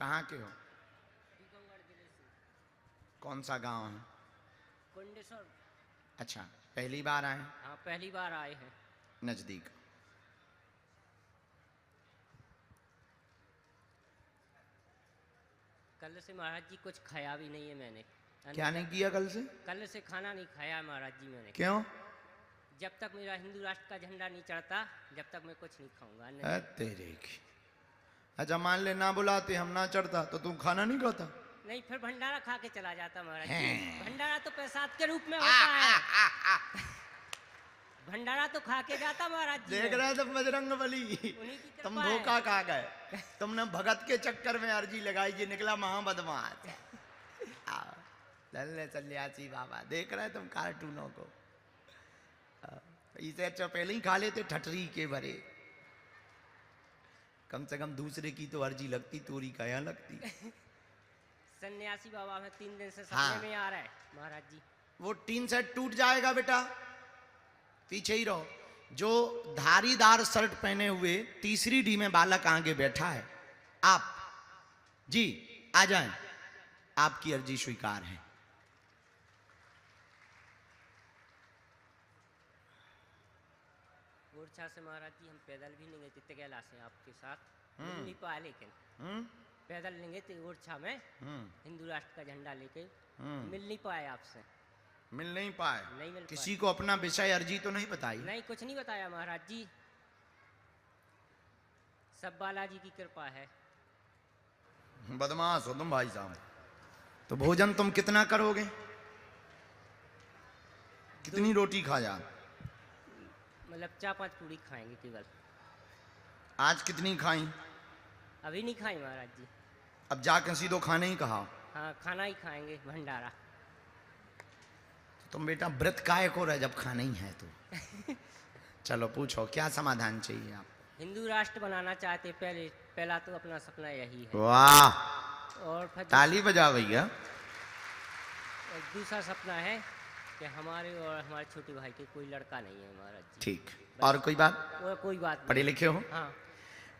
कहाँ के हो? कौन सा गांव है? कुंडेश्वर। अच्छा, पहली बार आए? हाँ, पहली बार आए हैं। नजदीक। कल से महाराज जी कुछ खाया भी नहीं है मैंने। क्या नहीं किया कल से? कल से खाना नहीं खाया महाराज जी मैंने। क्यों? जब तक मेरा हिंदू राष्ट्र का झंडा नहीं चढ़ता जब तक मैं कुछ नहीं खाऊंगा। तेरे की। अच्छा, मान ले ना बुलाते, हम ना चढ़ता तो तुम खाना नहीं खाता? नहीं, फिर भंडारा खा के चला जाता महाराज जी। भंडारा तो प्रसाद के रूप में होता है। भंडारा तो खा के जाता महाराज जी। देख रहे तुम बजरंग बली, तुम धोखा खा गए। तुमने भगत के चक्कर में अर्जी लगाई, जी निकला महाबदमाश। सन्यासी बाबा, देख रहे तुम कार्टूनों को। इसे अच्छा पहले ही खा लेते ठटरी के भरे। कम से कम दूसरे की तो अर्जी लगती, तोरी का यहाँ लगती। सन्यासी बाबा में 3 दिन से सपने में आ रहा है महाराज जी। वो टीन सेट टूट जाएगा बेटा, पीछे ही रहो। जो धारीदार शर्ट पहने हुए तीसरी डी में बालक आगे बैठा है, आप जी आ जाएं, आपकी अर्जी स्वीकार है। ओरछा से महाराज जी हम पैदल भी नहीं गए थे तिगेला से आपके साथ, मिल नहीं पाए, लेकिन पैदल नहीं गए थे ओरछा में हिंदू राष्ट्र का झंडा लेके। मिल नहीं पाए आपसे। मिल नहीं पाए? नहीं मिल किसी को अपना विषय अर्जी तो नहीं बताई? नहीं, कुछ नहीं बताया महाराज जी। सब बालाजी की कृपा है। बदमाश हो तुम भाई साहब। तो भोजन तुम कितना करोगे? कितनी रोटी खा जा? मतलब 4-5 पूरी खाएंगे केवल। आज कितनी खाई? अभी नहीं खाई महाराज जी। अब जाकर सीधो खाने ही कहा? हाँ, खाना ही खाएंगे, भंडारा। तुम बेटा व्रत काय को रहे जब खाना ही है तो। चलो पूछो, क्या समाधान चाहिए आप? हिंदू राष्ट्र बनाना चाहते पहला तो अपना सपना यही है। वाह, और फिर ताली बजा भैया। दूसरा सपना है कि हमारे और हमारे छोटे भाई के कोई लड़का नहीं है महाराज जी। ठीक, और कोई बात? और कोई बात नहीं। पढ़े लिखे हो? हाँ।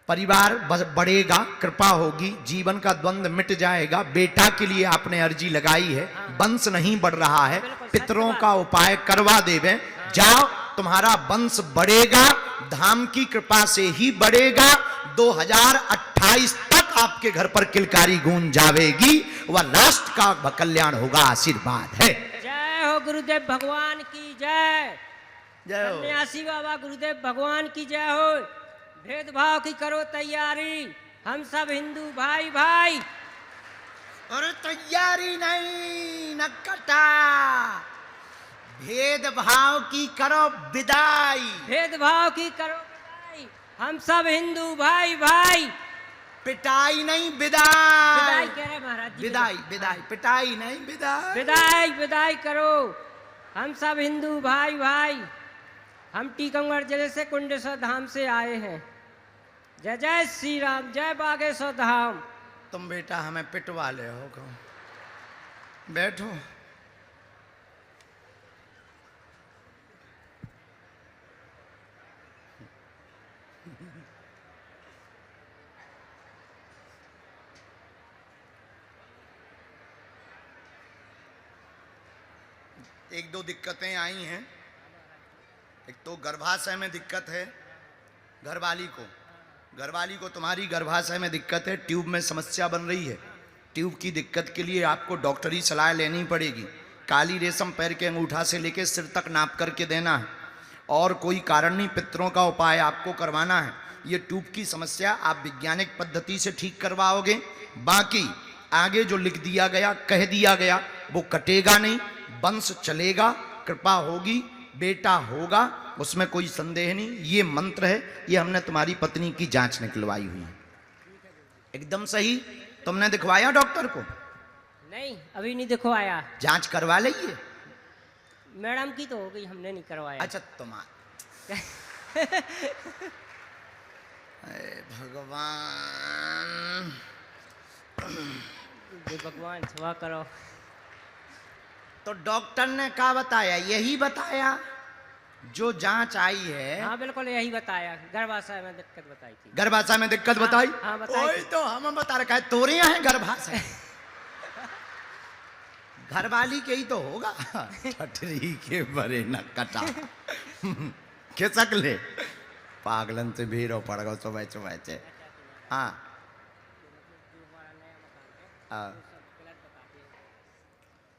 परिवार बढ़ेगा, कृपा होगी, जीवन का द्वंद्व मिट जाएगा। बेटा के लिए आपने अर्जी लगाई है। हाँ। वंश नहीं बढ़ रहा है, पितरों का उपाय करवा देवे। हाँ। जाओ, तुम्हारा वंश बढ़ेगा, धाम की कृपा से ही बढ़ेगा। 2028 तक आपके घर पर किलकारी गूंज जाएगी, वह राष्ट्र का कल्याण होगा। आशीर्वाद है। जय हो गुरुदेव भगवान की जय। जय हो सन्यासी बाबा गुरुदेव भगवान की जय हो। भेदभाव की करो तैयारी, हम सब हिंदू भाई भाई। और तैयारी नहीं नकटा, भेदभाव की करो विदाई। भेदभाव की करो विदाई, हम सब हिंदू भाई भाई। पिटाई नहीं विदाई। विदाई कह रहे महाराज जी। विदाई विदाई, पिटाई नहीं विदाई। विदाई विदाई करो, हम सब हिंदू भाई भाई। हम टीकमगढ़ जिले से कुंडेश्वर धाम से आए हैं। जय जय श्री राम, जय बागेश्वर धाम। तुम बेटा हमें पिटवा ले हो कहो। बैठो। एक दो दिक्कतें आई हैं। एक तो गर्भाशय में दिक्कत है, घरवाली को तुम्हारी गर्भाशय में दिक्कत है, ट्यूब में समस्या बन रही है। ट्यूब की दिक्कत के लिए आपको डॉक्टरी सलाह लेनी पड़ेगी। काली रेशम पैर के अंगूठा से लेकर सिर तक नाप करके देना है, और कोई कारण नहीं, पितरों का उपाय आपको करवाना है। ये ट्यूब की समस्या आप वैज्ञानिक पद्धति से ठीक करवाओगे। बाकी आगे जो लिख दिया गया, कह दिया गया, वो कटेगा नहीं, वंश चलेगा, कृपा होगी, बेटा होगा, उसमें कोई संदेह नहीं। ये मंत्र है, ये हमने तुम्हारी पत्नी की जांच निकलवाई हुई है। एकदम सही। तुमने दिखवाया डॉक्टर को? नहीं, अभी नहीं दिखवाया। जांच करवा लीजिए। मैडम की तो हो गई, हमने नहीं करवाया। अच्छा, तुम्हारा भगवान, भगवान सेवा करो। तो डॉक्टर ने क्या बताया? यही बताया जो जांच आई है, हाँ बिल्कुल यही बताया, गर्भाशय में दिक्कत बताई थी। गर्भाशय में दिक्कत बताई। हाँ, बताई वही थी। तो हम बता रखा है, तोरे यहाँ है गर्भाशय। घरवाली के ही तो होगा। ठठरी के बरे न कटा खिसक ले, पागलन से भीड़ो पड़ गो सुबह सुबह से। हाँ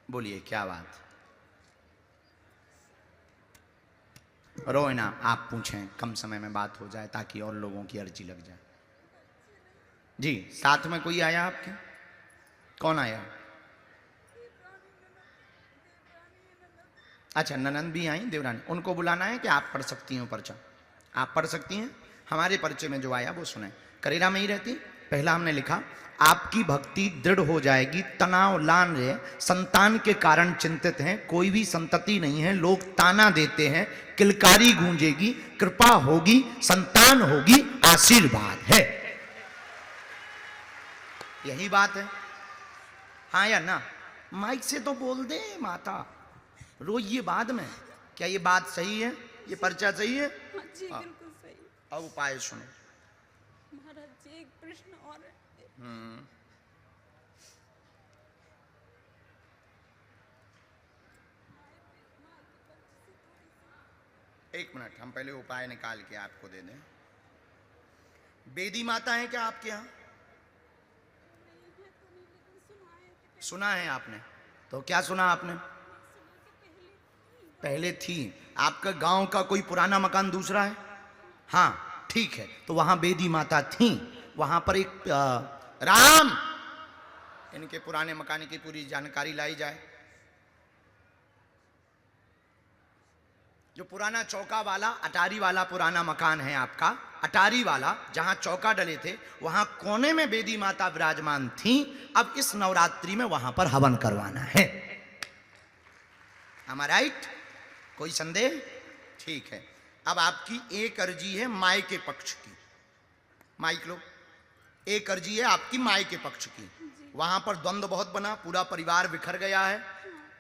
बोलिए क्या बात। रोना आप पूछें, कम समय में बात हो जाए ताकि और लोगों की अर्जी लग जाए। जी साथ में कोई आया आपके? कौन आया? अच्छा ननंद भी आई, देवरानी, उनको बुलाना है कि आप पढ़ सकती हो पर्चा? आप पढ़ सकती हैं। हमारे पर्चे में जो आया वो सुने। करेरा में ही रहती। पहला हमने लिखा, आपकी भक्ति दृढ़ हो जाएगी, तनाव लान रहे, संतान के कारण चिंतित हैं, कोई भी संतति नहीं है, लोग ताना देते हैं, किलकारी गूंजेगी, कृपा होगी, संतान होगी, आशीर्वाद है। यही बात है। हाँ या ना? माइक से तो बोल दे माता, रोज ये बाद में। क्या ये बात सही है? ये पर्चा सही है? हाँ जी बिल्कुल सही। अब उपाय सुनो। महाराज जी एक प्रश्न और है। एक मिनट, हम पहले उपाय निकाल के आपको दे दें। बेदी माता है क्या आपके यहाँ? सुना है आपने? तो क्या सुना आपने? पहले थी। आपका गांव का कोई पुराना मकान दूसरा है? हाँ ठीक है, तो वहां बेदी माता थी। वहां पर एक राम, इनके पुराने मकान की पूरी जानकारी लाई जाए। जो पुराना चौका वाला अटारी वाला पुराना मकान है आपका, अटारी वाला जहां चौका डले थे, वहां कोने में बेदी माता विराजमान थी। अब इस नवरात्रि में वहां पर हवन करवाना है। Am I right? कोई संदेह? ठीक है। अब आपकी एक अर्जी है माई के पक्ष की। माइक लो। एक अर्जी है आपकी माई के पक्ष की। वहां पर द्वंद्व बहुत बना, पूरा परिवार बिखर गया है,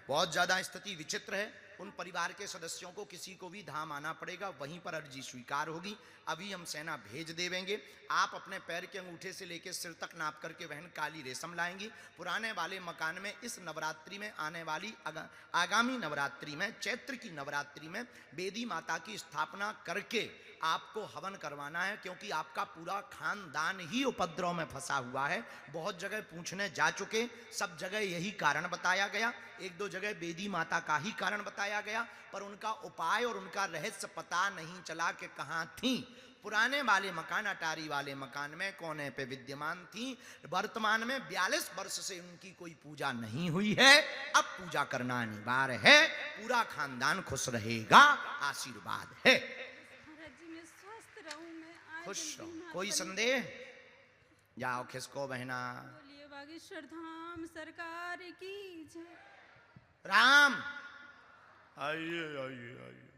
बहुत ज्यादा स्थिति विचित्र है। उन परिवार के सदस्यों को किसी को भी धाम आना पड़ेगा, वहीं पर अर्जी स्वीकार होगी। अभी हम सेना भेज देवेंगे। आप अपने पैर के अंगूठे से लेकर सिर तक नाप करके बहन काली रेशम लाएंगी। पुराने वाले मकान में इस नवरात्रि में आने वाली आगामी नवरात्रि में, चैत्र की नवरात्रि में बेदी माता की स्थापना करके आपको हवन करवाना है, क्योंकि आपका पूरा खानदान ही उपद्रव में फंसा हुआ है। बहुत जगह पूछने जा चुके, सब जगह यही कारण बताया गया। एक दो जगह बेदी माता का ही कारण बताया गया, पर उनका उपाय और उनका रहस्य पता नहीं चला कि कहाँ थी। पुराने वाले मकान, अटारी वाले मकान में कोने पे विद्यमान थी। वर्तमान में 42 वर्ष से उनकी कोई पूजा नहीं हुई है। अब पूजा करना अनिवार्य है। पूरा खानदान खुश रहेगा, आशीर्वाद है। खुश रहो, कोई संदेह? जाओ खिसको बहना। बोलिए बागेश्वर धाम सरकार की जय। राम आइए आइए आइए।